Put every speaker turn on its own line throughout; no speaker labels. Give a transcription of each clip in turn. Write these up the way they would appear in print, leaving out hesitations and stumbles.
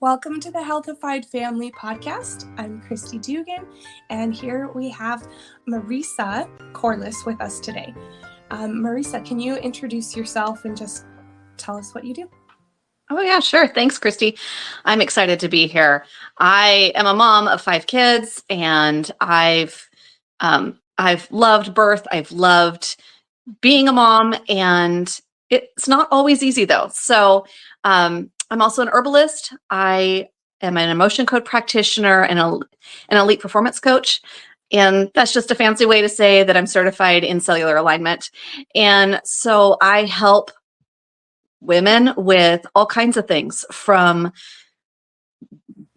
Welcome to the Healthified Family Podcast. I'm Kristi Dugan, and here we have Marissa Corless with us today. Marissa, can you introduce yourself and just tell us what you do?
Oh yeah, sure. Thanks, Kristi. I'm excited to be here. I am a mom of 5 kids, and I've loved birth. I've loved being a mom, and it's not always easy though. So I'm also an herbalist. I am an emotion code practitioner and an elite performance coach. And that's just a fancy way to say that I'm certified in cellular alignment. And so I help women with all kinds of things, from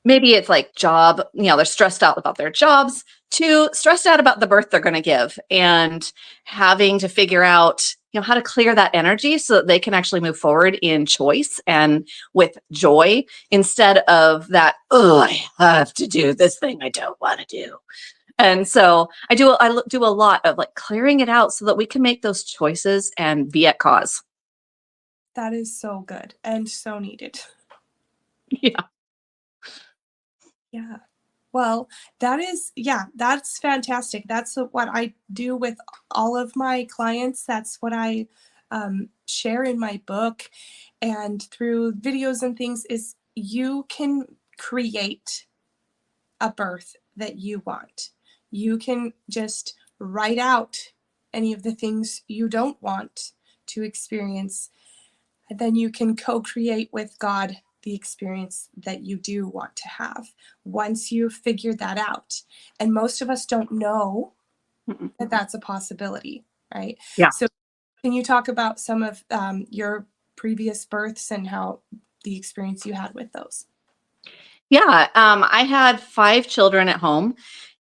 maybe it's like job, they're stressed out about their jobs, to stressed out about the birth they're going to give and having to figure out, how to clear that energy so that they can actually move forward in choice and with joy, instead of that, oh, I have to do this thing I don't want to do. And so I do a lot of like clearing it out so that we can make those choices and be at cause.
That is so good and so needed.
Yeah.
Yeah. Well, that's fantastic. That's what I do with all of my clients. That's what I share in my book and through videos and things, is you can create a birth that you want. You can just write out any of the things you don't want to experience. And then you can co-create with God the experience that you do want to have once you've figured that out. And most of us don't know that that's a possibility, right?
Yeah.
So can you talk about some of your previous births and how the experience you had with those?
Yeah. I had 5 children at home,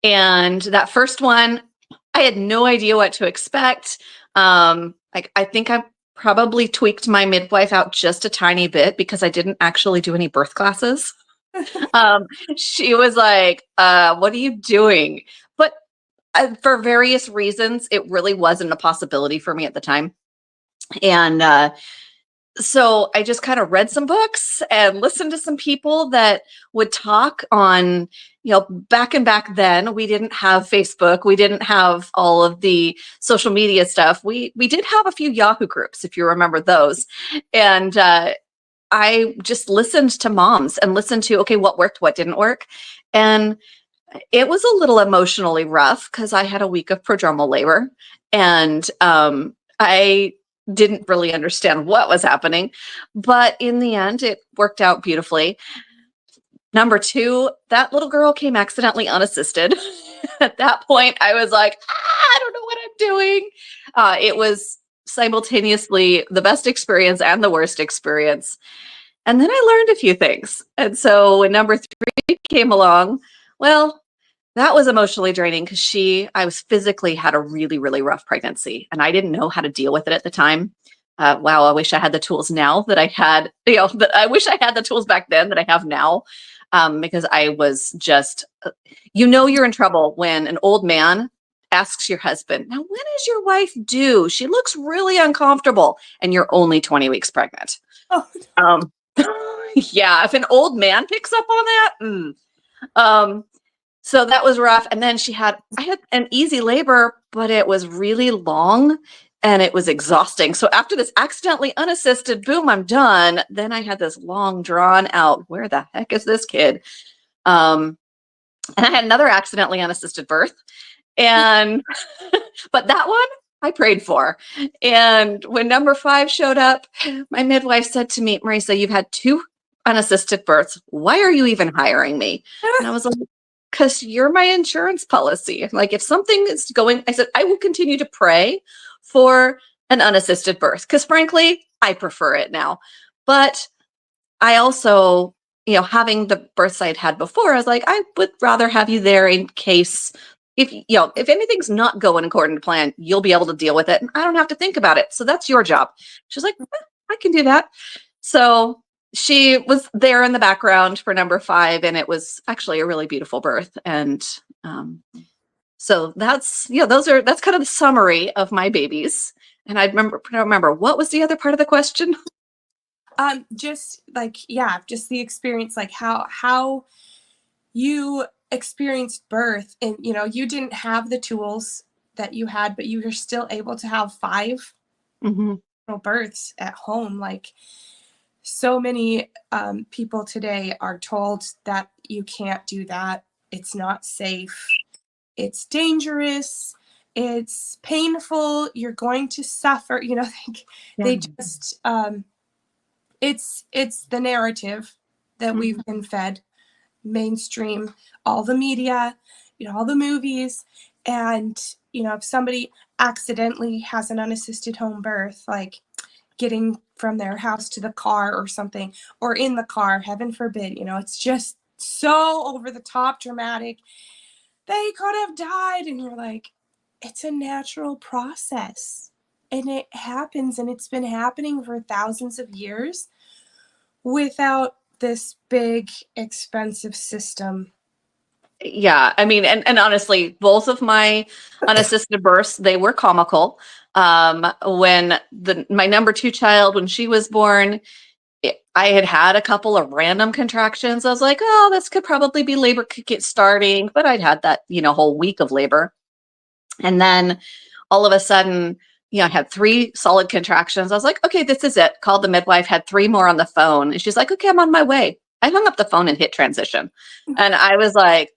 and that first one, I had no idea what to expect. I think I probably tweaked my midwife out just a tiny bit because I didn't actually do any birth classes. She was like, what are you doing? But for various reasons, it really wasn't a possibility for me at the time. And so I just kind of read some books and listened to some people that would talk on, back then, we didn't have Facebook. We didn't have all of the social media stuff. We did have a few Yahoo groups, if you remember those. And I just listened to moms and listened to, okay, what worked, what didn't work. And it was a little emotionally rough because I had a week of prodromal labor, and I didn't really understand what was happening, but in the end, it worked out beautifully. Number 2, that little girl came accidentally unassisted. At that point, I was like, I don't know what I'm doing. It was simultaneously the best experience and the worst experience. And then I learned a few things. And so when number 3 came along, well, that was emotionally draining because I was physically had a really, really rough pregnancy, and I didn't know how to deal with it at the time. Wow, I wish I had the tools now that I had, that I wish I had the tools back then that I have now, because I was just, you're in trouble when an old man asks your husband, now, when is your wife due? She looks really uncomfortable, and you're only 20 weeks pregnant. Oh. Yeah, if an old man picks up on that, so that was rough. And then I had an easy labor, but it was really long and it was exhausting. So after this accidentally unassisted, boom, I'm done. Then I had this long drawn out, where the heck is this kid? And I had another accidentally unassisted birth. And, but that one I prayed for. And when number 5 showed up, my midwife said to me, Marissa, you've had 2 unassisted births. Why are you even hiring me? And I was like, because you're my insurance policy. Like, if something is going, I said, I will continue to pray for an unassisted birth because frankly, I prefer it now. But I also, having the births I'd had before, I was like, I would rather have you there in case if anything's not going according to plan, you'll be able to deal with it. And I don't have to think about it. So that's your job. She's like, I can do that. So she was there in the background for number 5, and it was actually a really beautiful birth. And so that's that's kind of the summary of my babies. And I don't remember what was the other part of the question.
Just like, yeah, just the experience, like how you experienced birth, and you didn't have the tools that you had, but you were still able to have 5
Mhm.
births at home. Like, so many people today are told that you can't do that. It's not safe. It's dangerous. It's painful. You're going to suffer. Like,
Yeah.
they just it's the narrative that we've
Mhm.
been fed, mainstream, all the media, all the movies. And if somebody accidentally has an unassisted home birth, like getting from their house to the car or something, or in the car, heaven forbid, it's just so over the top dramatic. They could have died. And you're like, it's a natural process. And it happens, and it's been happening for thousands of years without this big, expensive system.
Yeah, I mean, and honestly, both of my unassisted births, they were comical. When my number 2 child, when she was born, I had a couple of random contractions. I was like, oh, this could probably be labor could get starting, but I'd had that, whole week of labor. And then all of a sudden, I had 3 solid contractions. I was like, okay, this is it. Called the midwife, had 3 more on the phone. And she's like, okay, I'm on my way. I hung up the phone and hit transition. And I was like,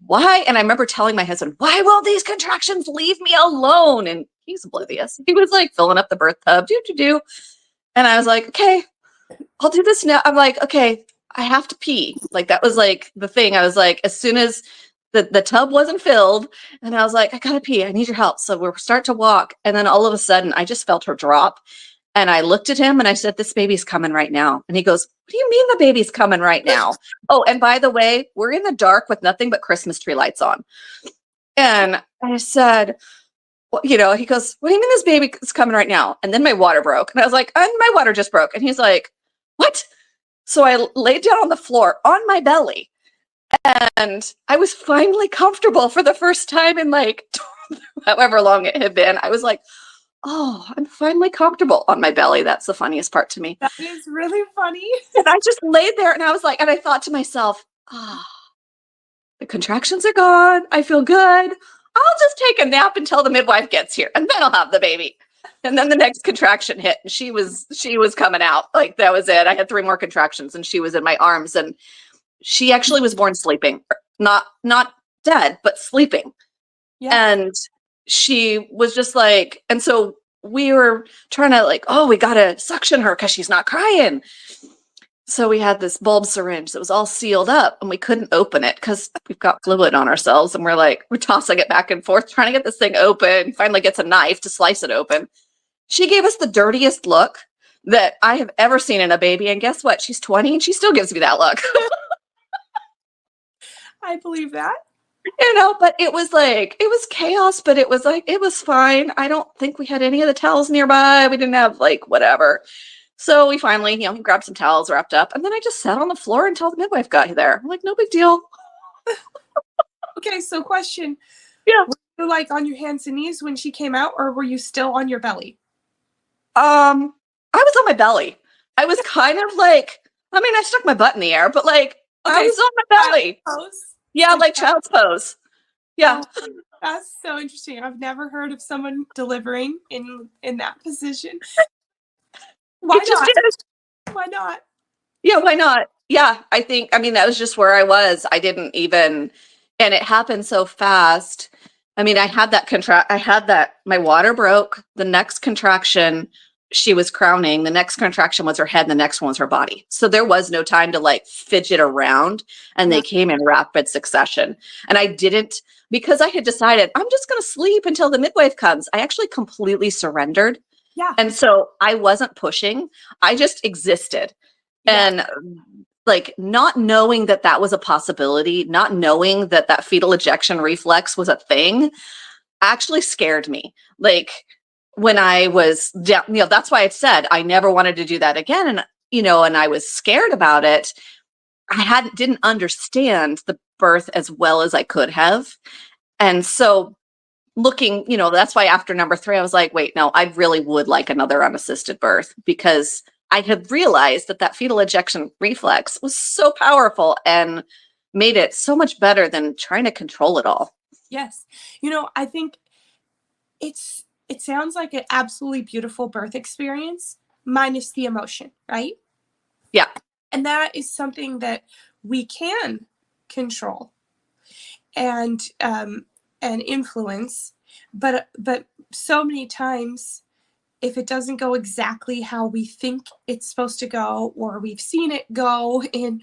why? And I remember telling my husband, why won't these contractions leave me alone? And he's oblivious. He was like filling up the birth tub, do. And I was like, okay, I'll do this now. I'm like, okay, I have to pee. Like, that was like the thing. I was like, as soon as the tub wasn't filled, and I was like, I gotta pee. I need your help. So we start to walk. And then all of a sudden I just felt her drop. And I looked at him and I said, this baby's coming right now. And he goes, what do you mean the baby's coming right now? Oh, and by the way, we're in the dark with nothing but Christmas tree lights on. And I said, well, he goes, what do you mean this baby is coming right now? And then my water broke. And I was like, and my water just broke. And he's like, what? So I laid down on the floor on my belly. And I was finally comfortable for the first time in like however long it had been. I was like, oh, I'm finally comfortable on my belly. That's the funniest part to me.
That is really funny.
And I just laid there and I was like, and I thought to myself, the contractions are gone. I feel good. I'll just take a nap until the midwife gets here and then I'll have the baby. And then the next contraction hit and she was coming out. Like, that was it. I had 3 more contractions and she was in my arms, and she actually was born sleeping, not dead, but sleeping.
Yeah.
And she was just like, and so we were trying to like, oh, we got to suction her because she's not crying. So we had this bulb syringe that was all sealed up and we couldn't open it because we've got fluid on ourselves. And we're tossing it back and forth, trying to get this thing open. Finally gets a knife to slice it open. She gave us the dirtiest look that I have ever seen in a baby. And guess what? She's 20 and she still gives me that look.
I believe that.
But it was chaos, but it was fine. I don't think we had any of the towels nearby. We didn't have whatever. So we finally, grabbed some towels, wrapped up, and then I just sat on the floor until the midwife got there. I'm like, no big deal.
Okay, so question.
Yeah.
Were you on your hands and knees when she came out, or were you still on your belly?
I was on my belly. I was kind of I stuck my butt in the air, but I was on my belly.
Pose?
Yeah, like child's pose. Yeah.
Oh, that's so interesting. I've never heard of someone delivering in that position. Why not? Why not?
Yeah, why not? Yeah, that was just where I was. I didn't even, and it happened so fast. I had that my water broke. The next contraction, she was crowning. The next contraction was her head. And the next one was her body. So there was no time to fidget around, and they came in rapid succession. And I didn't, because I had decided I'm just going to sleep until the midwife comes. I actually completely surrendered.
Yeah.
And so I wasn't pushing. I just existed.
Yeah.
And not knowing that was a possibility, not knowing that fetal ejection reflex was a thing, actually scared me. When I was down, that's why I said I never wanted to do that again. And, and I was scared about it. I didn't understand the birth as well as I could have. And so looking, that's why after number 3, I was like, wait, no, I really would like another unassisted birth, because I had realized that that fetal ejection reflex was so powerful and made it so much better than trying to control it all.
Yes. I think it sounds like an absolutely beautiful birth experience minus the emotion, right?
Yeah.
And that is something that we can control and influence, but so many times, if it doesn't go exactly how we think it's supposed to go, or we've seen it go in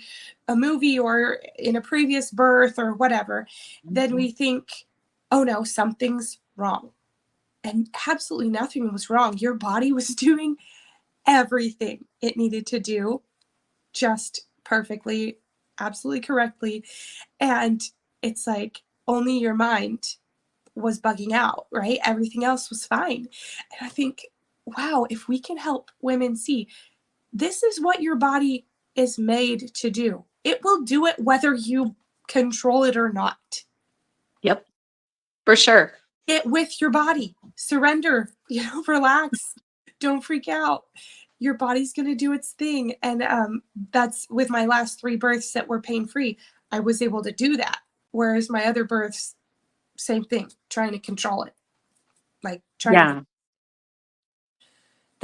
a movie or in a previous birth or whatever, then we think, oh no, something's wrong. And absolutely nothing was wrong. Your body was doing everything it needed to do just perfectly, absolutely correctly. And it's like only your mind was bugging out, right? Everything else was fine. And I think, wow, if we can help women see this is what your body is made to do, it will do it whether you control it or not.
Yep. For sure.
Get with your body, surrender, relax, don't freak out. Your body's going to do its thing. And that's with my last 3 births that were pain-free. I was able to do that. Whereas my other births, same thing, trying to control it. Like trying to.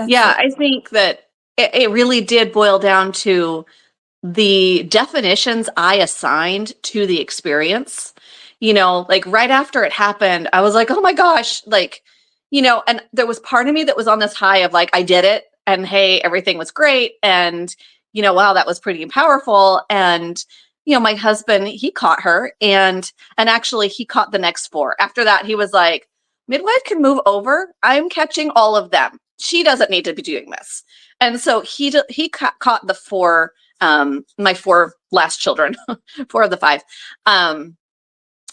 Yeah, I think that it really did boil down to the definitions I assigned to the experience. Like right after it happened, I was like, oh my gosh, and there was part of me that was on this high of like, I did it, and hey, everything was great. And, wow, that was pretty powerful. And, my husband, he caught her, and actually he caught the next 4. After that, he was like, midwife can move over. I'm catching all of them. She doesn't need to be doing this. And so he caught the 4, my 4 last children, 4 of the 5.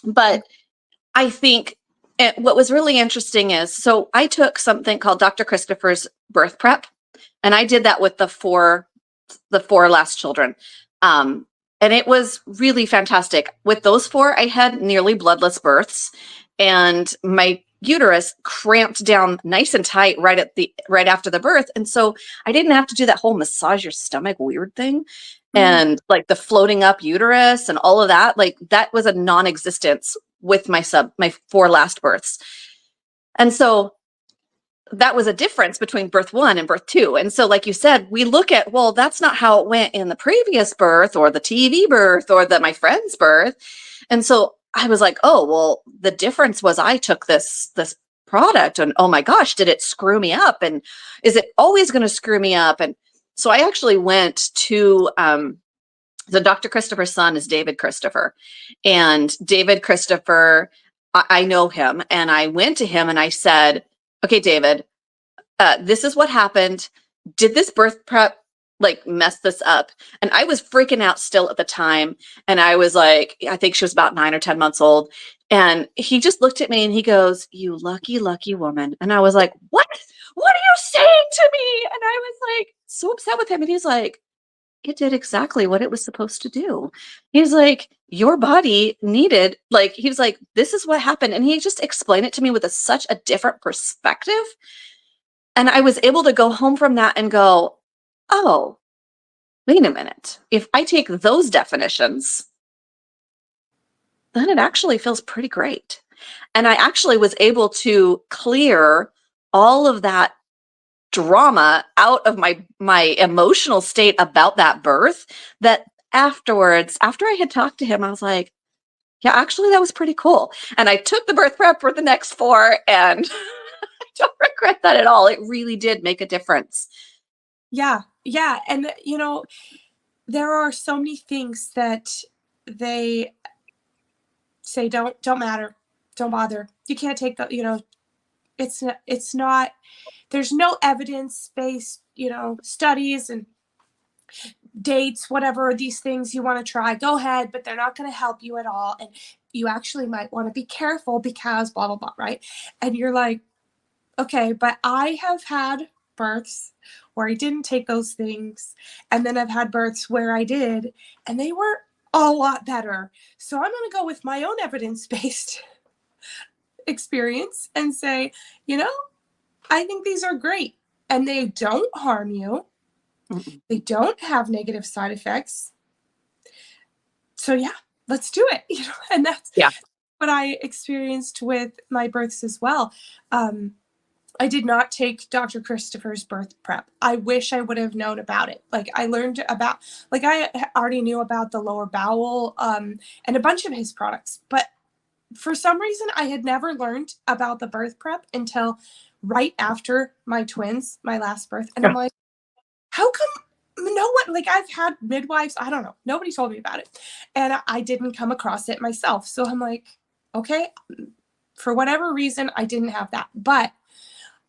But I think what was really interesting is, so I took something called Dr. Christopher's birth prep, and I did that with the 4 last children. And it was really fantastic. With those 4, I had nearly bloodless births, and my uterus cramped down nice and tight right after the birth. And so I didn't have to do that whole massage your stomach weird thing. And like the floating up uterus and all of that, like that was a non-existence with my 4 last births. And so that was a difference between birth 1 and birth 2. And so, like you said, we look at, well, that's not how it went in the previous birth or the TV birth or my friend's birth. And so I was like, oh, well, the difference was I took this product, and oh my gosh, did it screw me up? And is it always going to screw me up? And so I actually went to, the Dr. Christopher's son is David Christopher, and David Christopher, I know him, and I went to him and I said, okay, David, this is what happened. Did this birth prep like mess this up? And I was freaking out still at the time. And I was like, I think she was about 9 or 10 months old. And he just looked at me and he goes, you lucky, lucky woman. And I was like, what are you saying to me? And I was like, so upset with him. And he's like, it did exactly what it was supposed to do. He's like, your body needed, like, he was like, this is what happened. And he just explained it to me with such a different perspective. And I was able to go home from that and go, oh, wait a minute. If I take those definitions, then it actually feels pretty great. And I actually was able to clear all of that drama out of my emotional state about that birth, that afterwards, after I had talked to him, I was like, yeah, actually that was pretty cool. And I took the birth prep for the next 4, and I don't regret that at all. It really did make a difference.
Yeah. And there are so many things that they say don't matter, don't bother, you can't take the, it's not, there's no evidence-based, studies and dates, whatever these things you want to try, go ahead, but they're not going to help you at all. And you actually might want to be careful because blah, blah, blah, right? And you're like, okay, but I have had births where I didn't take those things. And then I've had births where I did, and they were a lot better. So I'm going to go with my own evidence-based experience and say, I think these are great, and they don't harm you.
Mm-mm.
They don't have negative side effects. So yeah, let's do it. And that's
Yeah.
what I experienced with my births as well. I did not take Dr. Christopher's birth prep. I wish I would have known about it. Like I learned about, like I already knew about the lower bowel and a bunch of his products, but for some reason I had never learned about the birth prep until right after my twins, my last birth. And I'm like, how come no one, like I've had midwives, I don't know, nobody told me about it. And I didn't come across it myself. So I'm like, okay, for whatever reason, I didn't have that. But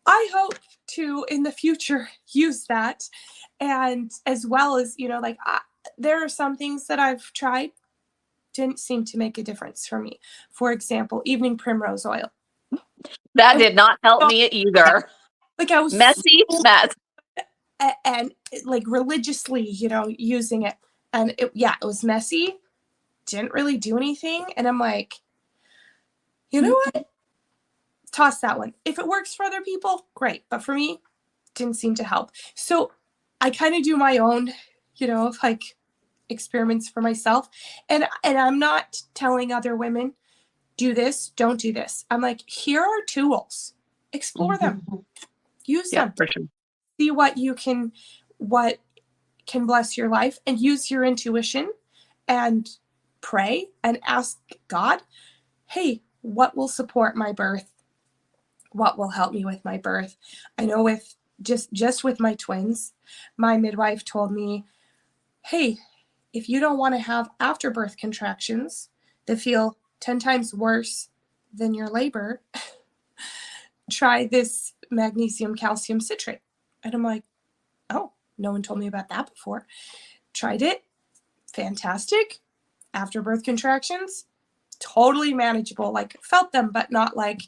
I hope to in the future use that. And as well as, like there are some things that I've tried didn't seem to make a difference for me. For example, evening primrose oil.
That
I
did not help me either.
like I was
Messy mess.
and like religiously, using it. And it was messy, didn't really do anything. And I'm like, you know what? Toss that one. If it works for other people, great. But for me, didn't seem to help. So I kind of do my own, like experiments for myself. And I'm not telling other women, do this, don't do this. I'm like, here are tools. Explore them. Use
Yeah,
them.
for sure.
See what can bless your life, and use your intuition and pray and ask God, hey, what will support my birth? What will help me with my birth? I know with just with my twins, my midwife told me, hey, if you don't want to have afterbirth contractions that feel 10 times worse than your labor, try this magnesium calcium citrate. And I'm like, oh, no one told me about that before. Tried it. Fantastic. Afterbirth contractions, totally manageable. Like felt them, but not like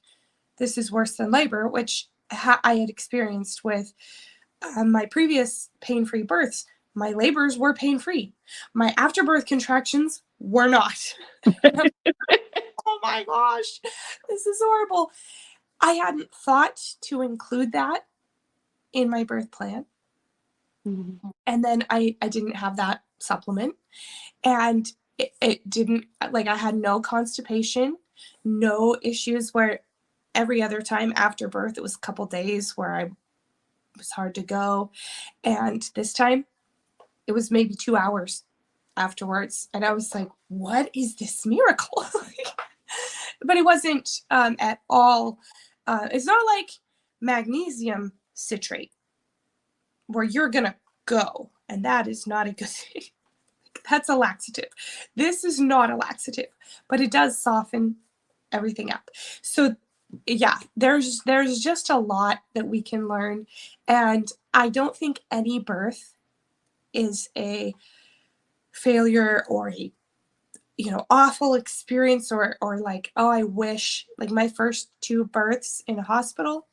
this is worse than labor, which I had experienced with my previous pain-free births. My labors were pain-free. My afterbirth contractions were not. Oh my gosh, this is horrible. I hadn't thought to include that in my birth plan.
Mm-hmm.
And then I didn't have that supplement. And it didn't, like I had no constipation, no issues where every other time after birth, it was a couple days where I was hard to go. And this time it was maybe 2 hours afterwards. And I was like, what is this miracle? But it wasn't at all. It's not like magnesium citrate where you're going to go. And that is not a good thing. That's a laxative. This is not a laxative, but it does soften everything up. So yeah, there's just a lot that we can learn. And I don't think any birth is a failure or a awful experience or like, oh, I wish, like my first 2 births in a hospital,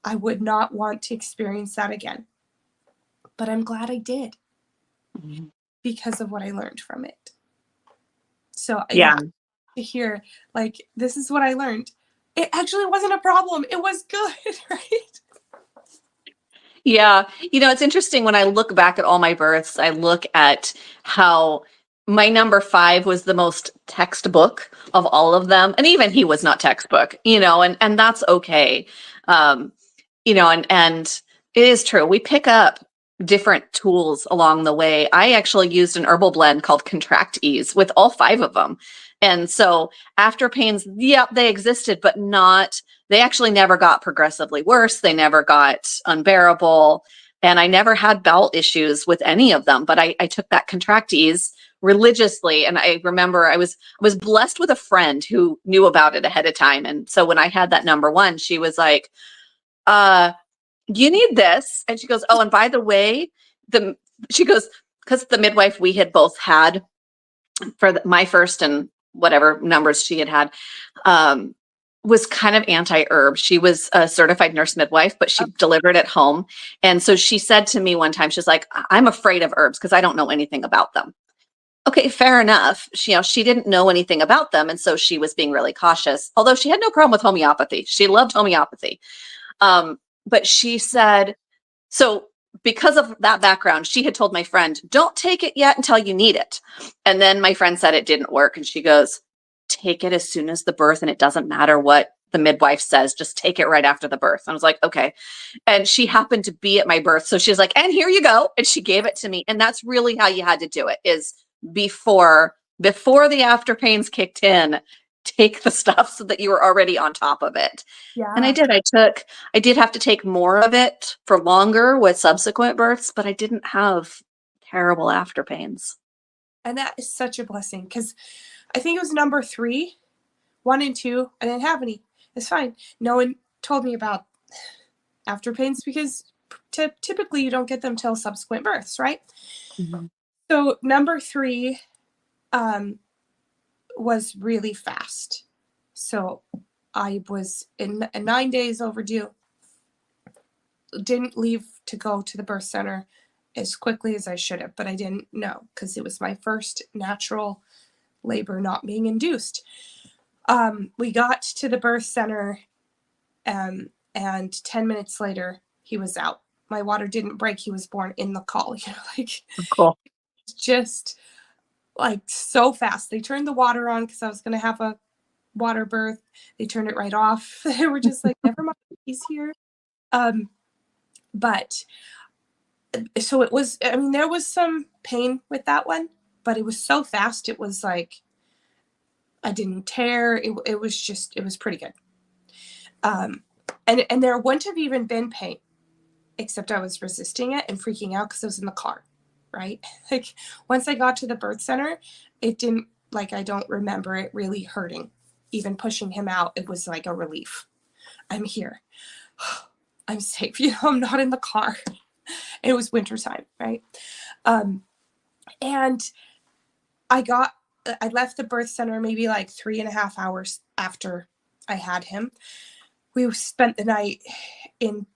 I would not want to experience that again. But I'm glad I did because of what I learned from it. So yeah, to hear like, this is what I learned. It actually wasn't a problem. It was good, right?
Yeah. It's interesting when I look back at all my births, I look at how my number 5 was the most textbook of all of them. And even he was not textbook, and that's okay. And it is true. We pick up different tools along the way. I actually used an herbal blend called Contract Ease with all 5 of them. And so after pains, they existed, but they actually never got progressively worse. They never got unbearable. And I never had bowel issues with any of them, but I took that Contract Ease religiously. And I remember I was blessed with a friend who knew about it ahead of time. And so when I had that number 1, she was like, you need this. And she goes, oh, and by the way, she goes, because the midwife we had both had for my first and whatever numbers she had, was kind of anti-herb. She was a certified nurse midwife, but she delivered at home. And so she said to me one time, she's like, I'm afraid of herbs because I don't know anything about them. Okay, fair enough. She didn't know anything about them. And so she was being really cautious, although she had no problem with homeopathy. She loved homeopathy. But she said, so because of that background, she had told my friend, don't take it yet until you need it. And then my friend said it didn't work. And she goes, take it as soon as the birth. And it doesn't matter what the midwife says, just take it right after the birth. And I was like, okay. And she happened to be at my birth. So she's like, and here you go. And she gave it to me. And that's really how you had to do it, is before the after pains kicked in, take the stuff so that you were already on top of it.
Yeah.
And I did. I did have to take more of it for longer with subsequent births, but I didn't have terrible after pains.
And that is such a blessing, because I think it was number 3, 1 and 2. I didn't have any. It's fine. No one told me about after pains, because typically you don't get them till subsequent births, right?
Mm-hmm.
So number 3 was really fast. So I was in 9 days overdue. Didn't leave to go to the birth center as quickly as I should have, but I didn't know, because it was my first natural labor not being induced. We got to the birth center, and 10 minutes later, he was out. My water didn't break. He was born in the call. Like,
cool.
Just like so fast. They turned the water on because I was going to have a water birth. They turned it right off. They were just like, never mind, he's here. But so it was, I mean, there was some pain with that one, but it was so fast. It was like, I didn't tear. It was pretty good. And there wouldn't have even been pain, except I was resisting it and freaking out because I was in the car, right? Like, once I got to the birth center, it didn't, like, I don't remember it really hurting. Even pushing him out, it was like a relief. I'm here. I'm safe. I'm not in the car. It was wintertime, right? And I left the birth center maybe like 3.5 hours after I had him. We spent the night in,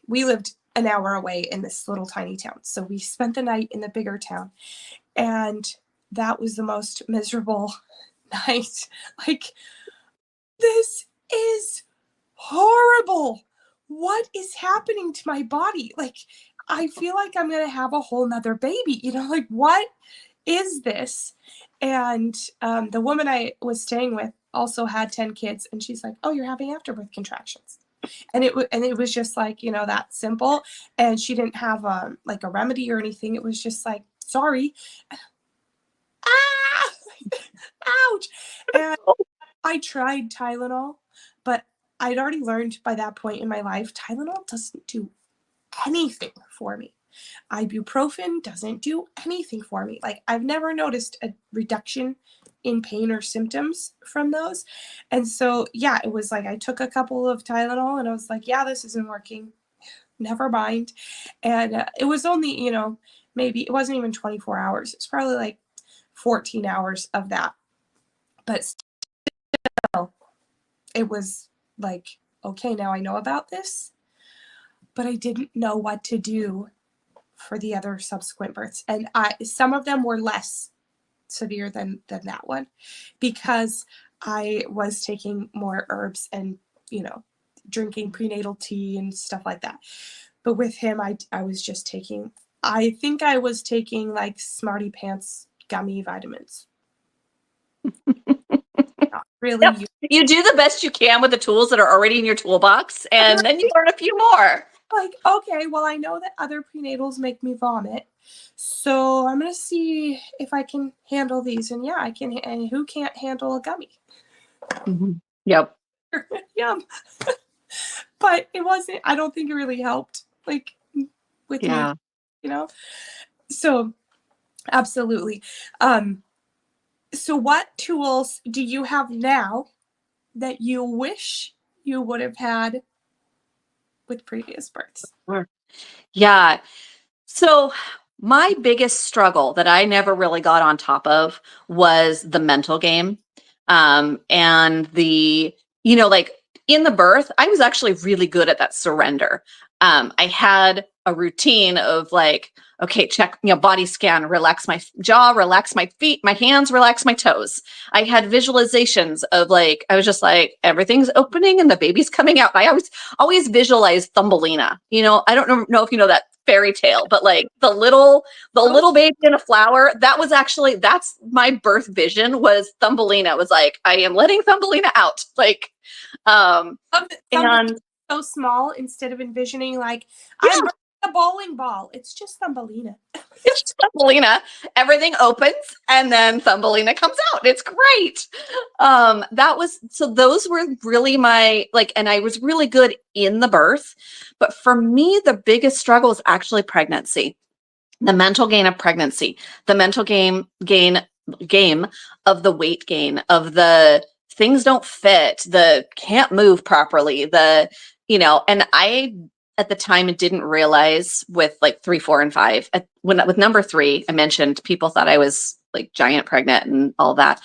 we lived an hour away in this little tiny town. So we spent the night in the bigger town. And that was the most miserable night. Like, this is horrible. What is happening to my body? Like, I feel like I'm going to have a whole nother baby. Like, what is this? And the woman I was staying with also had 10 kids. And she's like, oh, you're having afterbirth contractions. And it was just like, that simple. And she didn't have a remedy or anything. It was just like, sorry. Ah! Ouch. And I tried Tylenol, but I'd already learned by that point in my life, Tylenol doesn't do anything for me. Ibuprofen doesn't do anything for me. Like, I've never noticed a reduction in pain or symptoms from those. And so, yeah, it was like I took a couple of Tylenol and I was like, yeah, this isn't working. Never mind. And it was only, maybe it wasn't even 24 hours. It's probably like 14 hours of that. But still, it was like, okay, now I know about this, but I didn't know what to do for the other subsequent births. And some of them were less severe than that one, because I was taking more herbs and, drinking prenatal tea and stuff like that. But with him, I was just taking, I think I was taking like Smarty Pants gummy vitamins. Not really.
Yep. You do the best you can with the tools that are already in your toolbox, and then you learn a few more.
Like, okay, well, I know that other prenatals make me vomit, so I'm going to see if I can handle these. And yeah, I can. And who can't handle a gummy?
Mm-hmm. Yep.
Yum. But it wasn't, I don't think it really helped, like, with me, So, absolutely. So what tools do you have now that you wish you would have had with previous births?
Yeah. So my biggest struggle that I never really got on top of was the mental game. And the, like in the birth, I was actually really good at that surrender. I had a routine of like, okay, check, body scan, relax my jaw, relax my feet, my hands, relax my toes. I had visualizations of like, I was just like, everything's opening and the baby's coming out. I always visualized Thumbelina. I don't know if you know that fairy tale, but like the little baby in a flower, that's my birth vision was Thumbelina. It was like, I am letting Thumbelina out. Like, and
so small, instead of envisioning like,
yeah.
I'm a bowling ball. It's just Thumbelina.
It's just Thumbelina. Everything opens and then Thumbelina comes out. It's great. Those were really my, like, and I was really good in the birth. But for me, the biggest struggle is actually pregnancy, the mental gain of pregnancy, the mental game of the weight gain, of the things don't fit, the can't move properly, and I at the time didn't realize with like 3, 4, and 5. With number 3, I mentioned people thought I was like giant pregnant and all that.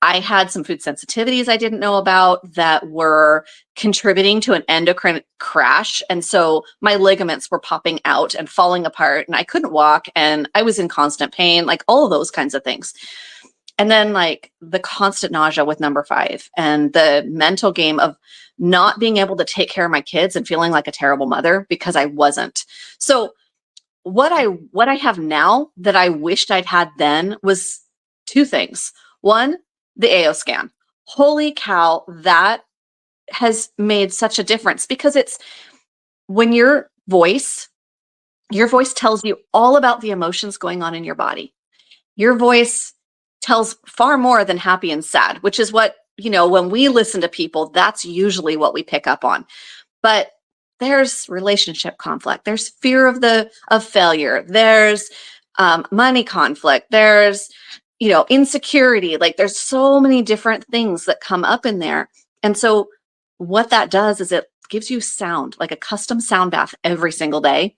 I had some food sensitivities I didn't know about that were contributing to an endocrine crash. And so my ligaments were popping out and falling apart, and I couldn't walk, and I was in constant pain, like all of those kinds of things. And then like the constant nausea with number 5, and the mental game of not being able to take care of my kids and feeling like a terrible mother because I wasn't. So what I have now that I wished I'd had then was 2 things. One, the AO scan. Holy cow, that has made such a difference, because it's when your voice tells you all about the emotions going on in your body. Your voice tells far more than happy and sad, which is what, when we listen to people, that's usually what we pick up on. But there's relationship conflict, there's fear of failure, there's money conflict, there's insecurity. Like there's so many different things that come up in there. And so what that does is it gives you sound, like a custom sound bath every single day,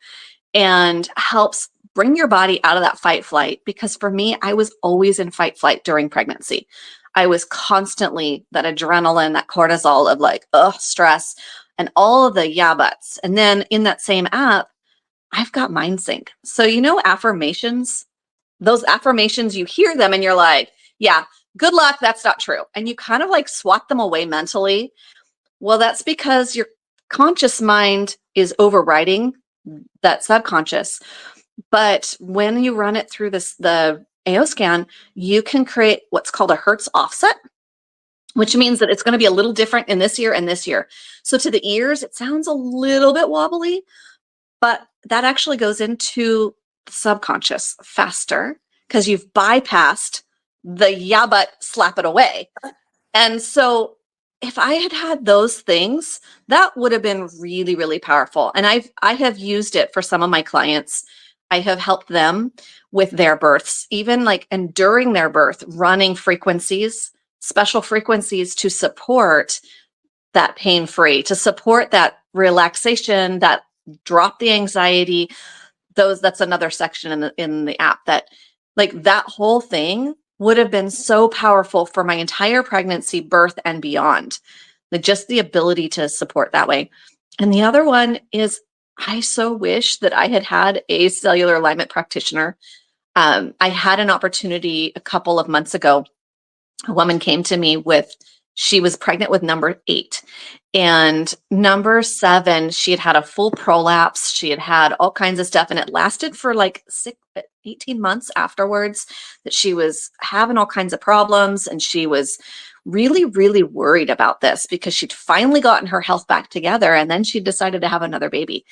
and helps bring your body out of that fight flight. Because for me, I was always in fight flight during pregnancy. I was constantly that adrenaline, that cortisol of like, stress and all of the yeah buts. And then in that same app, I've got mind sync. So, affirmations, those affirmations, you hear them and you're like, yeah, good luck. That's not true. And you kind of like swat them away mentally. Well, that's because your conscious mind is overriding that subconscious. But when you run it through the AO scan, you can create what's called a Hertz offset, which means that it's going to be a little different in this year and this year. So to the ears, it sounds a little bit wobbly, but that actually goes into the subconscious faster because you've bypassed the yeah, but slap it away. And so if I had had those things, that would have been really, really powerful. And I have used it for some of my clients. I have helped them with their births, even like, and during their birth, running frequencies, special frequencies to support that pain-free, to support that relaxation, that drop the anxiety. That's another section in the app that like that whole thing would have been so powerful for my entire pregnancy, birth, and beyond. Just the ability to support that way. And the other one is I so wish that I had had a cellular alignment practitioner. I had an opportunity a couple of months ago. A woman came to me she was pregnant with number 8, and number 7, she had had a full prolapse. She had had all kinds of stuff, and it lasted for like 18 months afterwards, that she was having all kinds of problems. And she was really, really worried about this because she'd finally gotten her health back together. And then she decided to have another baby.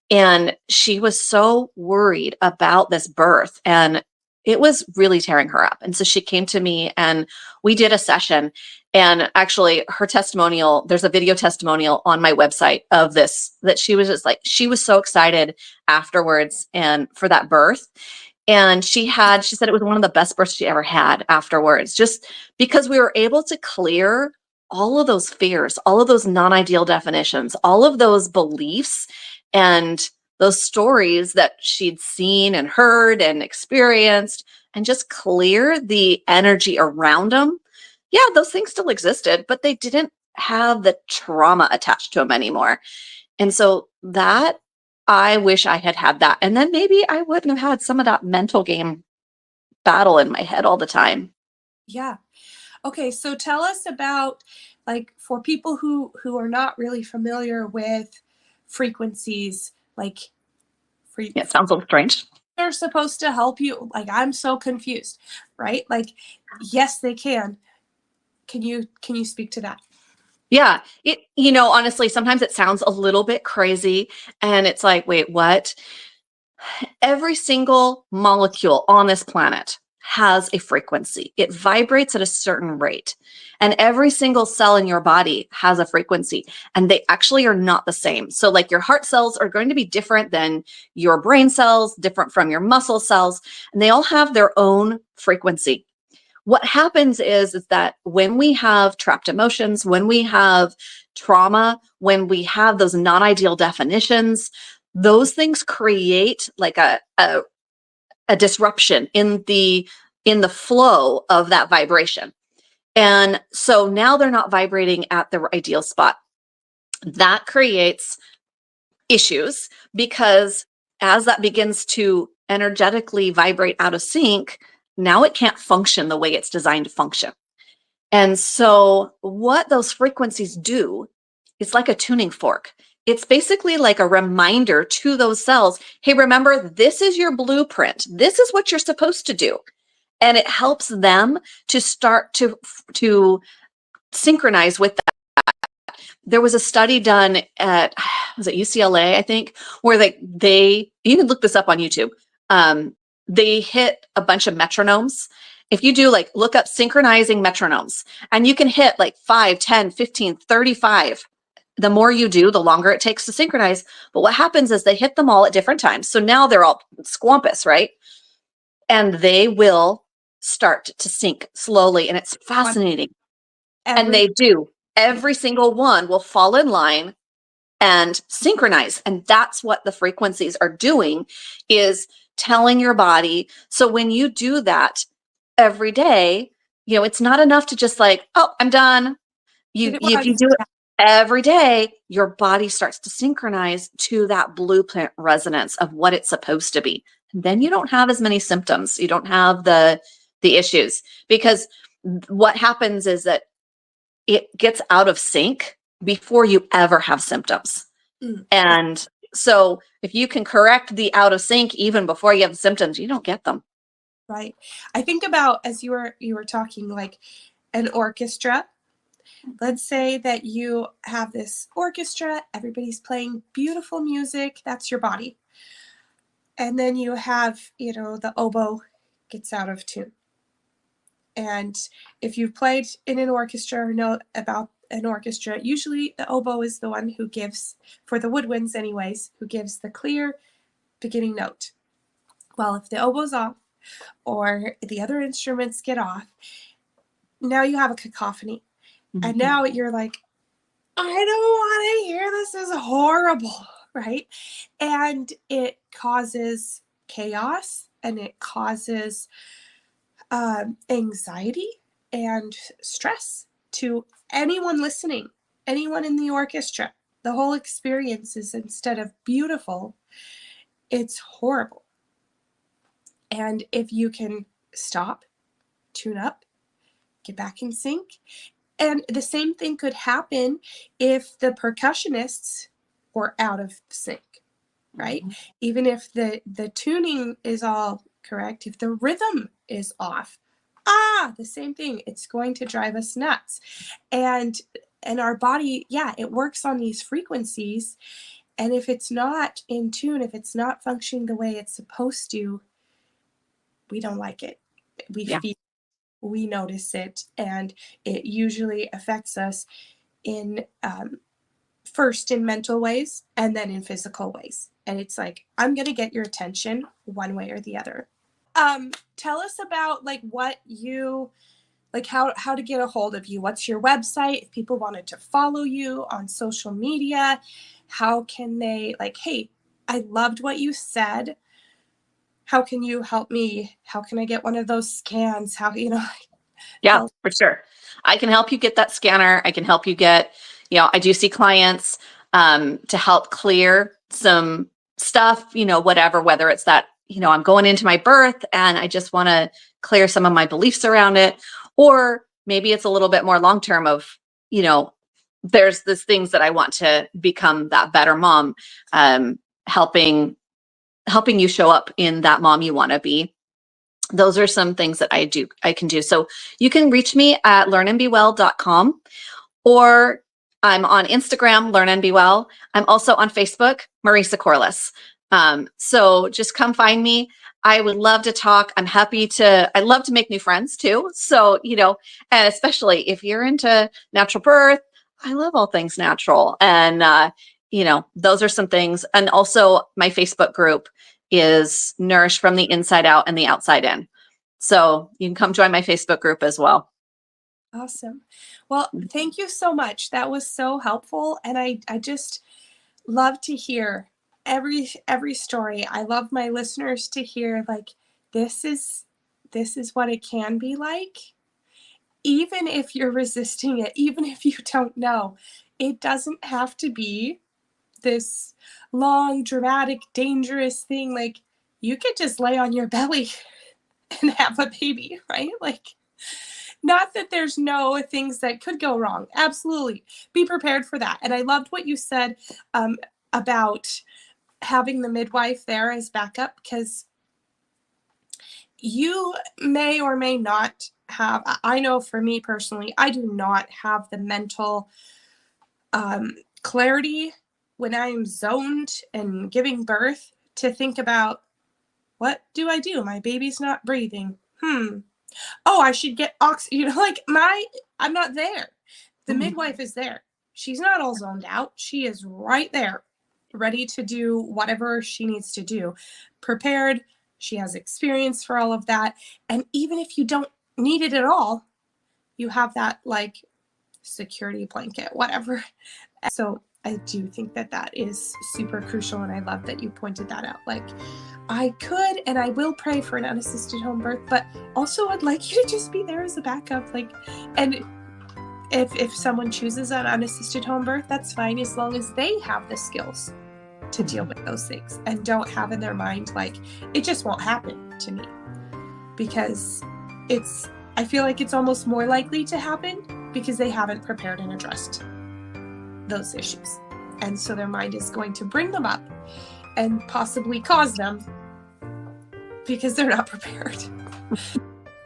And she was so worried about this birth, and it was really tearing her up. And so she came to me and we did a session. And actually her testimonial, there's a video testimonial on my website of this, that she was just like, she was so excited afterwards and for that birth. And she said it was one of the best births she ever had afterwards, just because we were able to clear all of those fears, all of those non-ideal definitions, all of those beliefs and those stories that she'd seen and heard and experienced, and just clear the energy around them. Yeah, those things still existed, but they didn't have the trauma attached to them anymore. And so that, I wish I had had that. And then maybe I wouldn't have had some of that mental game battle in my head all the time.
Yeah. Okay. So tell us about, like, for people who are not really familiar with frequencies, like For you.
Yeah, it sounds a little strange.
They're supposed to help you. Like, I'm so confused, right? Like, yes, they can. Can you speak to that?
Yeah, honestly, sometimes it sounds a little bit crazy, and it's like, wait, what? Every single molecule on this planet has a frequency. It vibrates at a certain rate. And every single cell in your body has a frequency, and they actually are not the same. So, like, your heart cells are going to be different than your brain cells, different from your muscle cells, and they all have their own frequency. What happens is that when we have trapped emotions, when we have trauma, when we have those non-ideal definitions, those things create like a disruption in the flow of that vibration. And so now they're not vibrating at the ideal spot. That creates issues because as that begins to energetically vibrate out of sync, now it can't function the way it's designed to function. And so what those frequencies do, it's like a tuning fork. It's basically like a reminder to those cells, hey, remember, this is your blueprint. This is what you're supposed to do. And it helps them to start to synchronize with that. There was a study done at, was it UCLA, I think, where they you can look this up on YouTube. They hit a bunch of metronomes. If you do look up synchronizing metronomes, and you can hit 5, 10, 15, 35. The more you do, the longer it takes to synchronize. But what happens is they hit them all at different times. So now they're all squampus, right? And they will start to sync slowly. And it's fascinating. And they do. Every single one will fall in line and synchronize. And that's what the frequencies are doing, is telling your body. So when you do that every day, it's not enough to just oh, I'm done. If you do it every day, your body starts to synchronize to that blueprint resonance of what it's supposed to be. And then you don't have as many symptoms. You don't have the issues, because what happens is that it gets out of sync before you ever have symptoms. And so if you can correct the out of sync even before you have the symptoms, you don't get them.
Right. I think about, as you were talking, like an orchestra. Let's say that you have this orchestra, everybody's playing beautiful music, that's your body. And then you have, the oboe gets out of tune. And if you've played in an orchestra or know about an orchestra, usually the oboe is the one who gives, for the woodwinds anyways, who gives the clear beginning note. Well, if the oboe's off or the other instruments get off, now you have a cacophony. Mm-hmm. And now you're like, I don't want to hear this. This is horrible, right? And it causes chaos, and it causes anxiety and stress to anyone listening, anyone in the orchestra. The whole experience is, instead of beautiful, it's horrible. And if you can stop, tune up, get back in sync. And the same thing could happen if the percussionists were out of sync, right? Mm-hmm. Even if the tuning is all correct, if the rhythm is off, the same thing. It's going to drive us nuts. And our body, it works on these frequencies. And if it's not in tune, if it's not functioning the way it's supposed to, we don't like it. We feel, we notice it, and it usually affects us in first in mental ways and then in physical ways. And it's like, I'm going to get your attention one way or the other. Tell us about what you how to get a hold of you. What's your website? If people wanted to follow you on social media, how can they, hey, I loved what you said. How can you help me? How can I get one of those scans? How,
Yeah, for sure. I can help you get that scanner. I can help you get, I do see clients to help clear some stuff, whatever, whether it's that, I'm going into my birth and I just want to clear some of my beliefs around it. Or maybe it's a little bit more long-term of, there's these things that I want to become that better mom, helping helping you show up in that mom you want to be. Those are some things that I can do. So you can reach me at learnandbewell.com, or I'm on Instagram, Learn and Be Well. I'm also on Facebook, Marissa Corless. So just come find me. I would love to talk. I love to make new friends too. So, and especially if you're into natural birth, I love all things natural. And, those are some things. And also my Facebook group is Nourish from the Inside Out and the Outside In. So you can come join my Facebook group as well.
Awesome. Well, thank you so much. That was so helpful. And I just love to hear every story. I love my listeners to hear, like, this is what it can be like. Even if you're resisting it, even if you don't know, it doesn't have to be this long, dramatic, dangerous thing. Like, you could just lay on your belly and have a baby, right? Like, not that there's no things that could go wrong. Absolutely. Be prepared for that. And I loved what you said about having the midwife there as backup, because you may or may not have, I know for me personally, I do not have the mental clarity when I am zoned and giving birth to think about, what do I do? My baby's not breathing. Oh, I should get oxygen. Like, I'm not there. The midwife is there. She's not all zoned out. She is right there, ready to do whatever she needs to do. Prepared. She has experience for all of that. And even if you don't need it at all, you have that, like, security blanket, whatever. So I do think that is super crucial. And I love that you pointed that out. Like, I could and I will pray for an unassisted home birth, but also I'd like you to just be there as a backup. Like, and if someone chooses an unassisted home birth, that's fine, as long as they have the skills to deal with those things and don't have in their mind, like, it just won't happen to me. Because I feel like it's almost more likely to happen because they haven't prepared and addressed those issues. And so their mind is going to bring them up and possibly cause them because they're not prepared.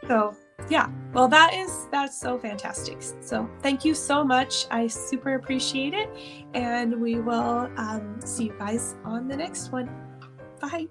So yeah, well, that's so fantastic. So thank you so much. I super appreciate it. And we will see you guys on the next one. Bye.